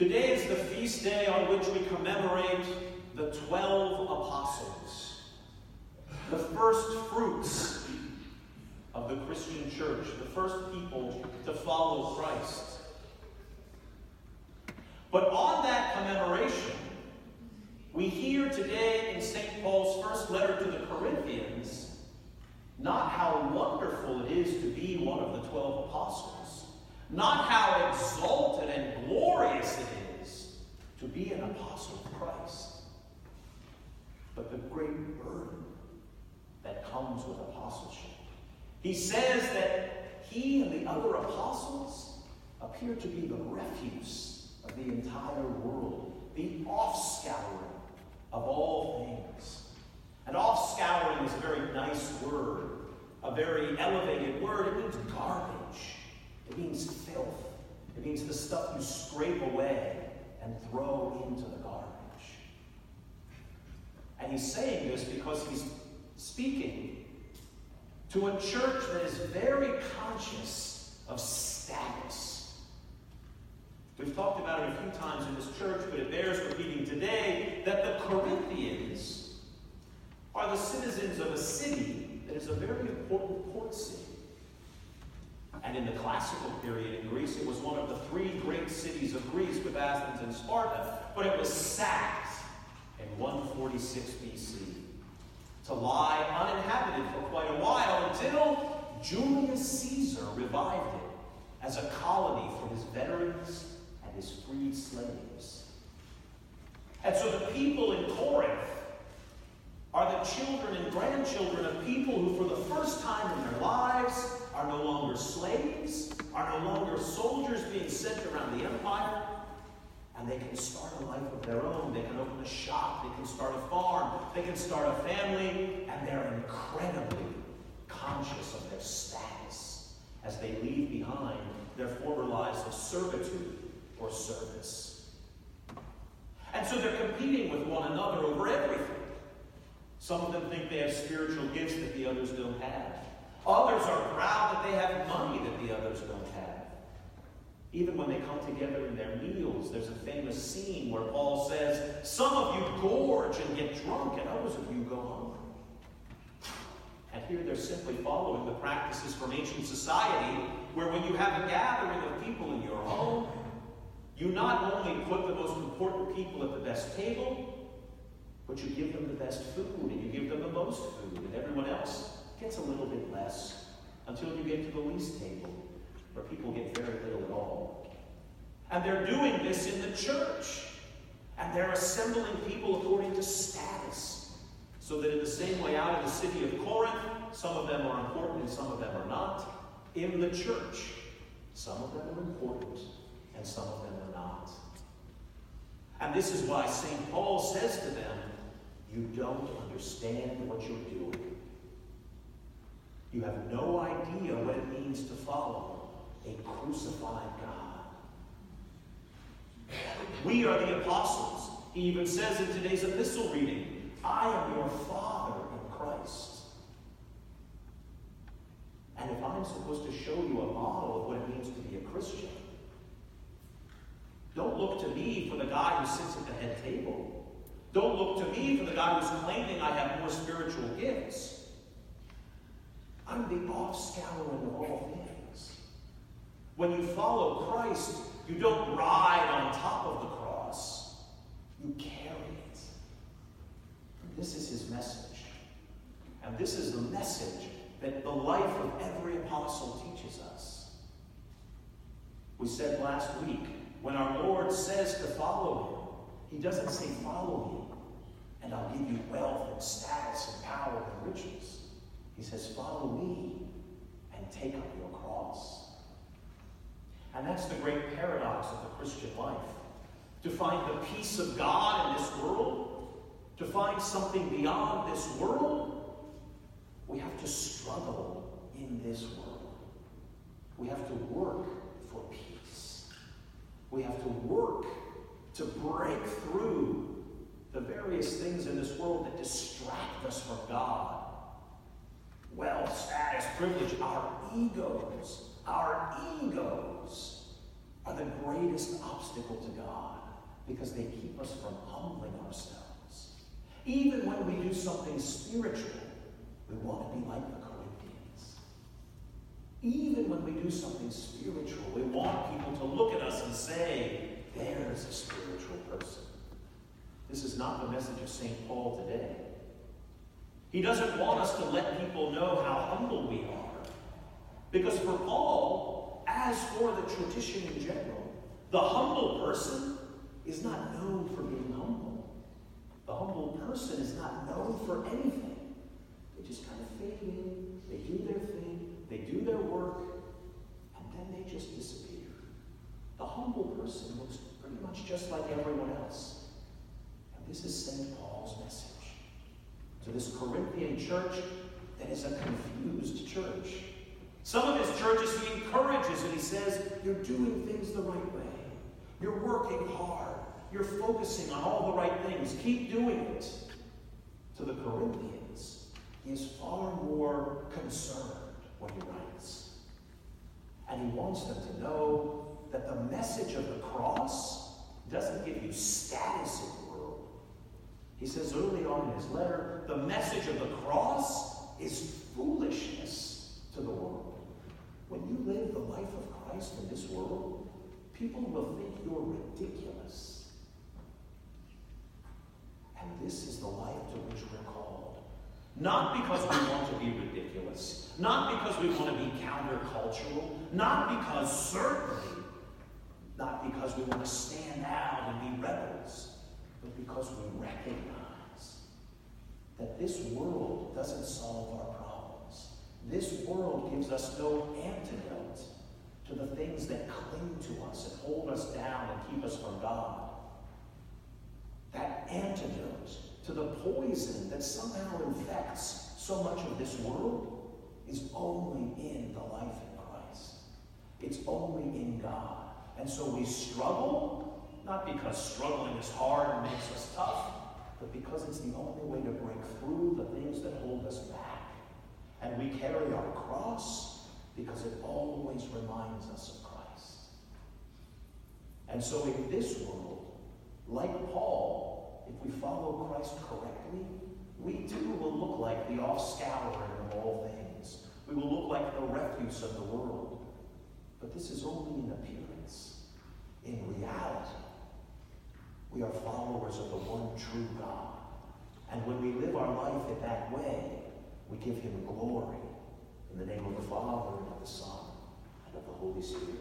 Today is the feast day on which we commemorate the 12 apostles, the first fruits of the Christian church, the first people to follow Christ. But on that commemoration, we hear today in St. Paul's first letter to the Corinthians not how wonderful it is to be one of the 12 apostles, not how exalted and glorious it is to be an apostle of Christ, but the great burden that comes with apostleship. He says that he and the other apostles appear to be the refuse of the entire world, the offscouring of all things. And offscouring is a very nice word, a very elevated word. It means garbage. It means filth. It means the stuff you scrape away and throw into the garbage. And he's saying this because he's speaking to a church that is very conscious of status. We've talked about it a few times in this church, but it bears repeating today that the Corinthians are the citizens of a city that is a very important port city. And in the classical period in Greece, it was one of the three great cities of Greece with Athens and Sparta, but it was sacked in 146 BC to lie uninhabited for quite a while until Julius Caesar revived it as a colony for his veterans and his freed slaves. And so the people in Corinth are the children and grandchildren of people who for the first time in their lives are no longer slaves, are no longer soldiers being sent around the empire, and they can start a life of their own. They can open a shop, they can start a farm, they can start a family, and they're incredibly conscious of their status as they leave behind their former lives of servitude or service. And so they're competing with one another over everything. Some of them think they have spiritual gifts that the others don't have. Others are proud that they have money that the others don't have. Even when they come together in their meals, there's a famous scene where Paul says, some of you gorge and get drunk, and others of you go hungry. And here they're simply following the practices from ancient society, where when you have a gathering of people in your home, you not only put the most important people at the best table, but you give them the best food, and you give them the most food, and everyone else gets a little bit less until you get to the least table, where people get very little at all. And they're doing this in the church. And they're assembling people according to status. So that in the same way out in the city of Corinth, some of them are important and some of them are not. In the church, some of them are important and some of them are not. And this is why St. Paul says to them, you don't understand what you're doing. You have no idea what it means to follow a crucified God. We are the apostles. He even says in today's epistle reading, I am your father in Christ. And if I'm supposed to show you a model of what it means to be a Christian, don't look to me for the guy who sits at the head table. Don't look to me for the guy who's claiming I have more spiritual gifts. I'm the offscouring of all things. When you follow Christ, you don't ride on top of the cross. You carry it. And this is his message. And this is the message that the life of every apostle teaches us. We said last week, when our Lord says to follow him, he doesn't say follow me, and I'll give you wealth and status and power and riches. He says, follow me and take up your cross. And that's the great paradox of the Christian life. To find the peace of God in this world, to find something beyond this world, we have to struggle in this world. We have to work for peace. We have to work to break through the various things in this world that distract us from God. Wealth, status, privilege, our egos are the greatest obstacle to God because they keep us from humbling ourselves. Even when we do something spiritual, we want to be like the Corinthians. Even when we do something spiritual, we want people to look at us and say, there's a spiritual person. This is not the message of St. Paul today. He doesn't want us to let people know how humble we are. Because for Paul, as for the tradition in general, the humble person is not known for being humble. The humble person is not known for anything. They just kind of fade in, they do their thing, they do their work, and then they just disappear. The humble person looks pretty much just like everyone else. And this is St. Paul's message to this Corinthian church that is a confused church. Some of his churches he encourages and he says, you're doing things the right way. You're working hard. You're focusing on all the right things. Keep doing it. To the Corinthians, he is far more concerned when he writes. And he wants them to know that the message of the cross doesn't give you status in the world. He says early on in his letter, the message of the cross is foolishness to the world. When you live the life of Christ in this world, people will think you're ridiculous. And this is the life to which we're called. Not because we want to be ridiculous, not because we want to be countercultural, not because certainly, not because we want to stand out and be rebels, but because we recognize that this world doesn't solve our problems. This world gives us no antidote to the things that cling to us and hold us down and keep us from God. That antidote to the poison that somehow infects so much of this world is only in the life in Christ. It's only in God. And so we struggle, not because struggling is hard and makes us tough, but because it's the only way to break through the things that hold us back. And we carry our cross because it always reminds us of Christ. And so in this world, like Paul, if we follow Christ correctly, we too will look like the offscouring of all things. We will look like the refuse of the world. But this is only in appearance. In reality, we are followers of the one true God. And when we live our life in that way, we give him glory in the name of the Father, and of the Son, and of the Holy Spirit.